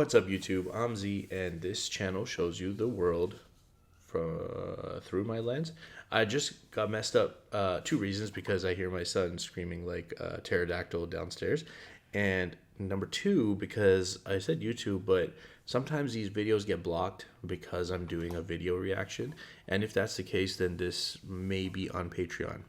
What's up, YouTube? I'm Z, and this channel shows you the world through my lens. I just got messed up, two reasons, because I hear my son screaming like a pterodactyl downstairs, and number two, because I said YouTube, but sometimes these videos get blocked because I'm doing a video reaction, and if that's the case, then this may be on Patreon.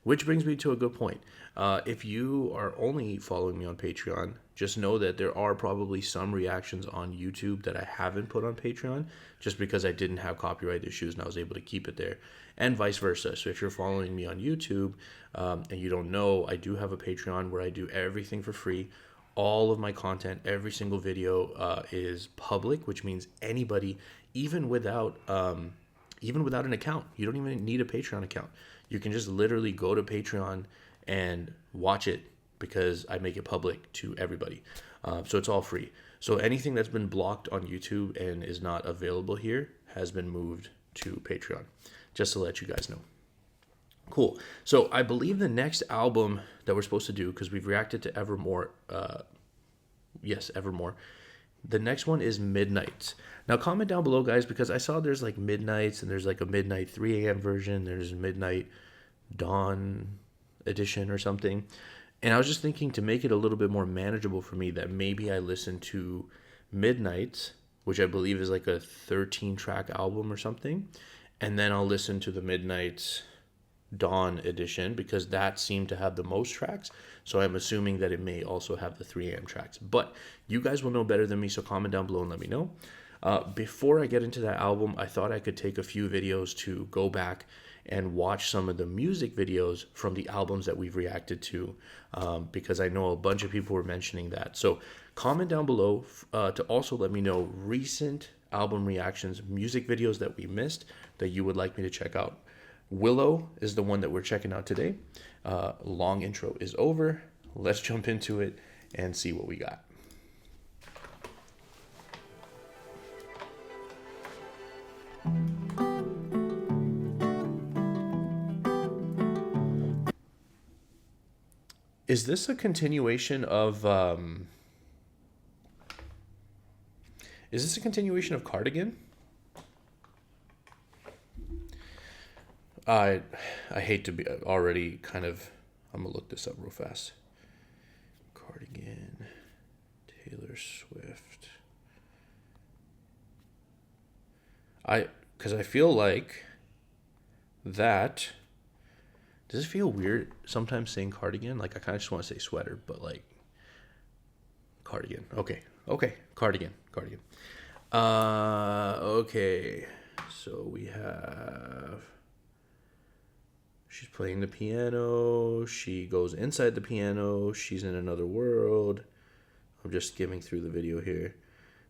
Which brings me to a good point. If you are only following me on Patreon, just know that there are probably some reactions on YouTube that I haven't put on Patreon just because I didn't have copyright issues and I was able to keep it there, and vice versa. So if you're following me on YouTube and you don't know, I do have a Patreon where I do everything for free. All of my content, every single video is public, which means anybody, even without an account, you don't even need a Patreon account. You can just literally go to Patreon and watch it because I make it public to everybody. So it's all free. So anything that's been blocked on YouTube and is not available here has been moved to Patreon, just to let you guys know. Cool. So I believe the next album that we're supposed to do, because we've reacted to Evermore, yes, Evermore. The next one is Midnights. Now comment down below, guys, because I saw there's like Midnights and there's like a midnight 3 a.m. version. There's Midnight Dawn edition or something. And I was just thinking, to make it a little bit more manageable for me, that maybe I listen to Midnights, which I believe is like a 13-track album or something. And then I'll listen to the Midnights Dawn edition, because that seemed to have the most tracks. So I'm assuming that it may also have the 3 a.m. tracks. But you guys will know better than me, so comment down below and let me know. Before I get into that album, I thought I could take a few videos to go back and watch some of the music videos from the albums that we've reacted to, because I know a bunch of people were mentioning that. So comment down below to also let me know recent album reactions, music videos that we missed that you would like me to check out. Willow is the one that we're checking out today. Long intro is over. Let's jump into it and see what we got. Is this a continuation of Cardigan? I hate to be already kind of, I'm gonna look this up real fast. Cardigan, Taylor Swift. Because I feel like that, does it feel weird sometimes saying cardigan? Like I kind of just want to say sweater, but like cardigan. Okay, cardigan. Okay, so we have, she's playing the piano. She goes inside the piano. She's in another world. I'm just skimming through the video here.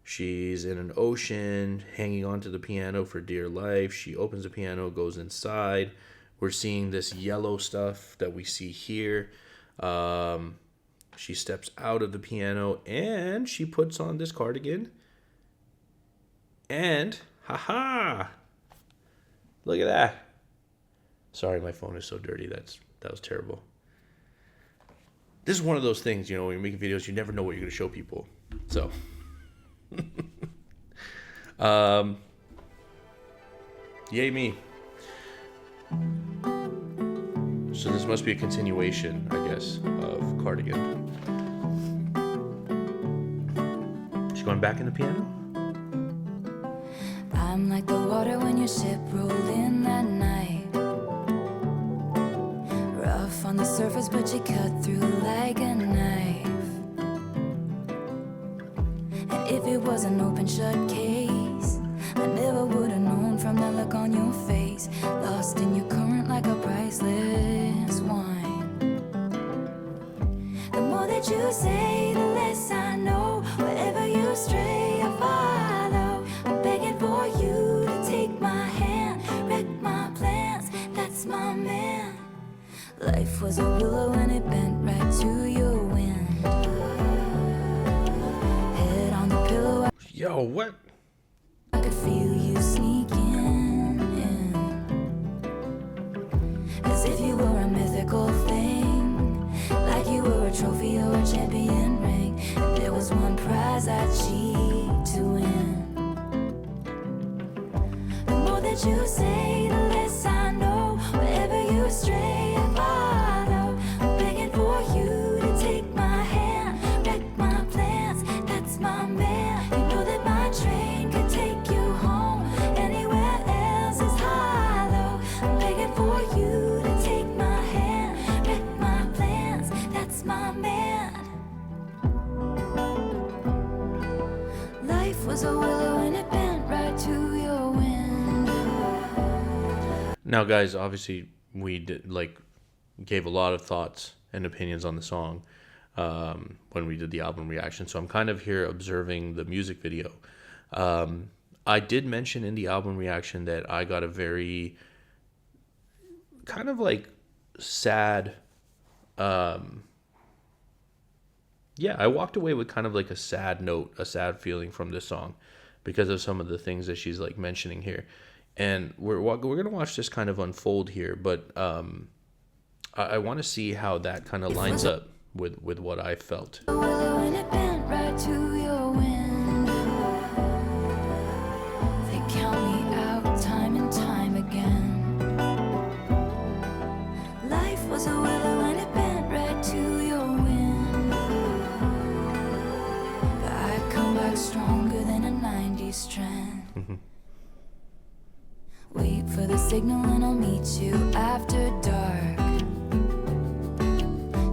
She's in an ocean, hanging onto the piano for dear life. She opens the piano, goes inside. We're seeing this yellow stuff that we see here. She steps out of the piano and she puts on this cardigan. And, haha! Look at that. Sorry, my phone is so dirty. That was terrible. This is one of those things, you know, when you're making videos, you never know what you're going to show people. So, yay me. So this must be a continuation, I guess, of Cardigan. She's going back in the piano? I'm like the water when your ship rolled in that night. Rough on the surface, but you cut through like a knife. And if it was an open shut case, I never would have known from the look on your face. Lost in your current like a priceless wine. The more that you say, the less I know. Wherever you stray, I follow. I'm begging for you to take my hand, wreck my plans, that's my man. Life was a willow and it bent right to your wind. Head on the pillow. Yo, what? I could feel you sneaking in, as if you were a mythical thing, like you were a trophy or a champion ring. There was one prize I'd cheat. you say, the less I know. Wherever you stray, I follow. I'm begging for you to take my hand, wreck my plans. That's my man. You know that my train could take you home. Anywhere else is hollow. I'm begging for you to take my hand, wreck my plans. That's my man. Life was a willow and it bent right to your window. Now, guys, obviously we did gave a lot of thoughts and opinions on the song when we did the album reaction. So I'm kind of here observing the music video. I did mention in the album reaction that I got a very kind of sad. I walked away with kind of a sad note, a sad feeling from this song because of some of the things that she's mentioning here. And we're going to watch this kind of unfold here, but I want to see how that kind of lines up with what I felt. Willow and it bent right to your window. They count me out time and time again. Life was a willow and it bent right to your window. But I come back stronger than a 90s trend. Wait for the signal and I'll meet you after dark.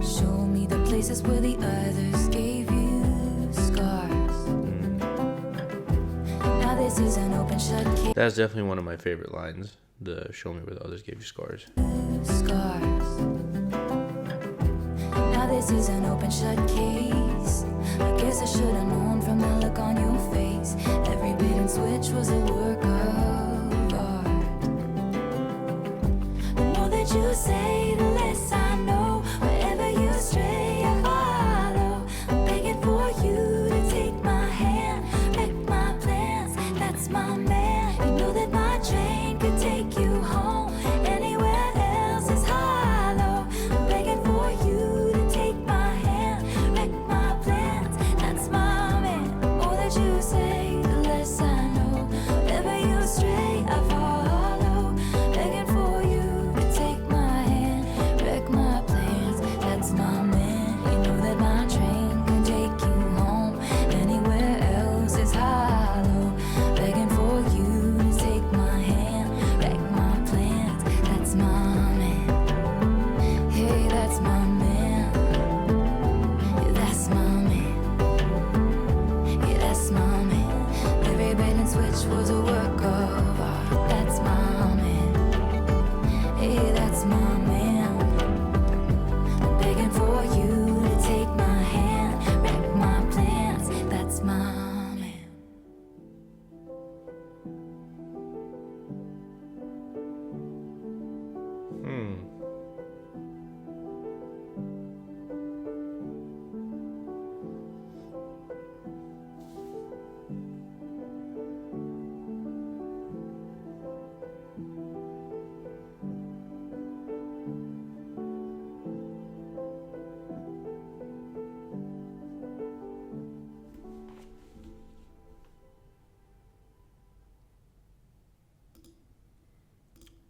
Show me the places where the others gave you scars. Now this is an open shut case. That's definitely one of my favorite lines. The show me where the others gave you scars. Scars. Now this is an open shut case. I guess I should have known from the look on your face. Every bait and switch was a work of art. The more that you say, the less I know. Wherever you stray, I follow. I'm begging for you to take my hand, wreck my plans. That's my man. You know that my train could take you home. Anywhere else is hollow. I'm begging for you to take my hand, wreck my plans. That's my man. The more that you say, the less I know. Wherever you stray, I follow. Begging for you to take my hand, wreck my plans. That's my man. You know that my train can take you home. Anywhere else is hollow. Begging for you to take my hand, wreck my plans. That's my man. Hey, that's my man. Yeah, that's my man. Yeah, that's my man. Every bait and switch was a work of art. That's my man. Hey, that's my man. I'm begging for you to take my hand, wreck my plans. That's my man.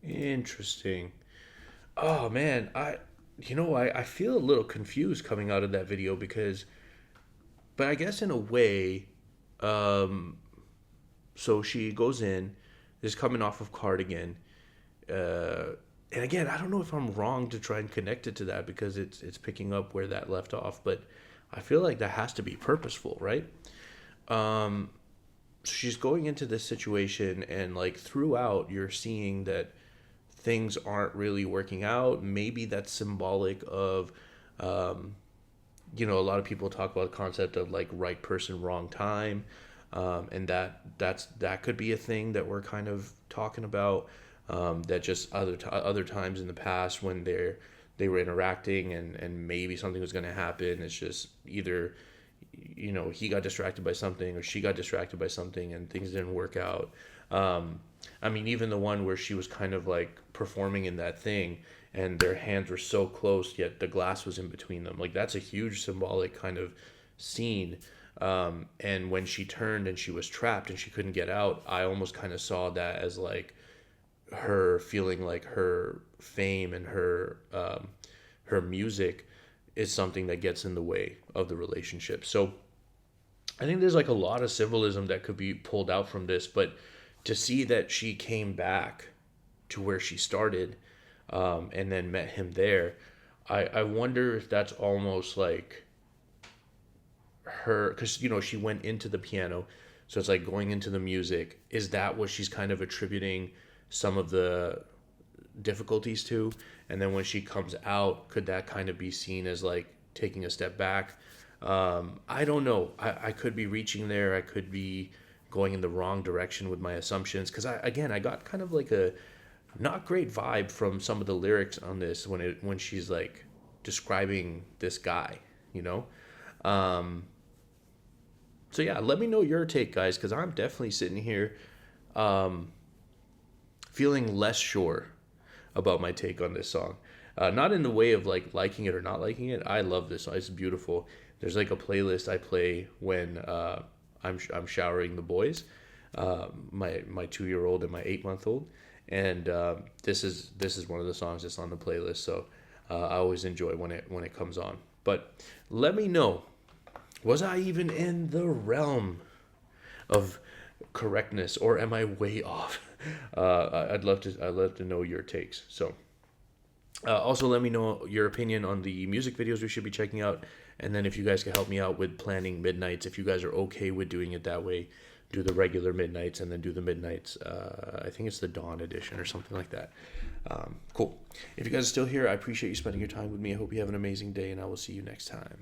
Interesting. Oh man, I feel a little confused coming out of that video but I guess in a way, so she goes in, is coming off of Cardigan, and again, I don't know if I'm wrong to try and connect it to that because it's picking up where that left off, but I feel like that has to be purposeful, right? So she's going into this situation, and throughout, you're seeing that things aren't really working out. Maybe that's symbolic of, a lot of people talk about the concept of right person, wrong time, and that could be a thing that we're kind of talking about. That just other times in the past when they were interacting and maybe something was going to happen. It's just either he got distracted by something or she got distracted by something and things didn't work out. Even the one where she was kind of performing in that thing and their hands were so close yet the glass was in between them. That's a huge symbolic kind of scene. And when she turned and she was trapped and she couldn't get out, I almost kind of saw that as her feeling like her fame and her music is something that gets in the way of the relationship. So I think there's like a lot of symbolism that could be pulled out from this, but to see that she came back to where she started, and then met him there, I wonder if that's almost like her, because she went into the piano, so it's like going into the music. Is that what she's kind of attributing some of the difficulties to? And then when she comes out, could that kind of be seen as like taking a step back? I don't know. I could be reaching there. I could be going in the wrong direction with my assumptions, because I got kind of like a not great vibe from some of the lyrics on this when she's like describing this guy, you know. So yeah, let me know your take, guys, because I'm definitely sitting here feeling less sure about my take on this song. Not in the way of like liking it or not liking it. I love this song. It's beautiful. There's like a playlist I play when I'm showering the boys, my 2-year-old and my 8-month-old, and this is one of the songs that's on the playlist. So I always enjoy when it comes on. But let me know, was I even in the realm of correctness, or am I way off? I'd love to know your takes. So also let me know your opinion on the music videos we should be checking out, and then if you guys can help me out with planning midnights, if you guys are okay with doing it that way, do the regular midnights and then do the midnights. I think it's the dawn edition or something like that. Cool. If you guys are still here, I appreciate you spending your time with me. I hope you have an amazing day, and I will see you next time.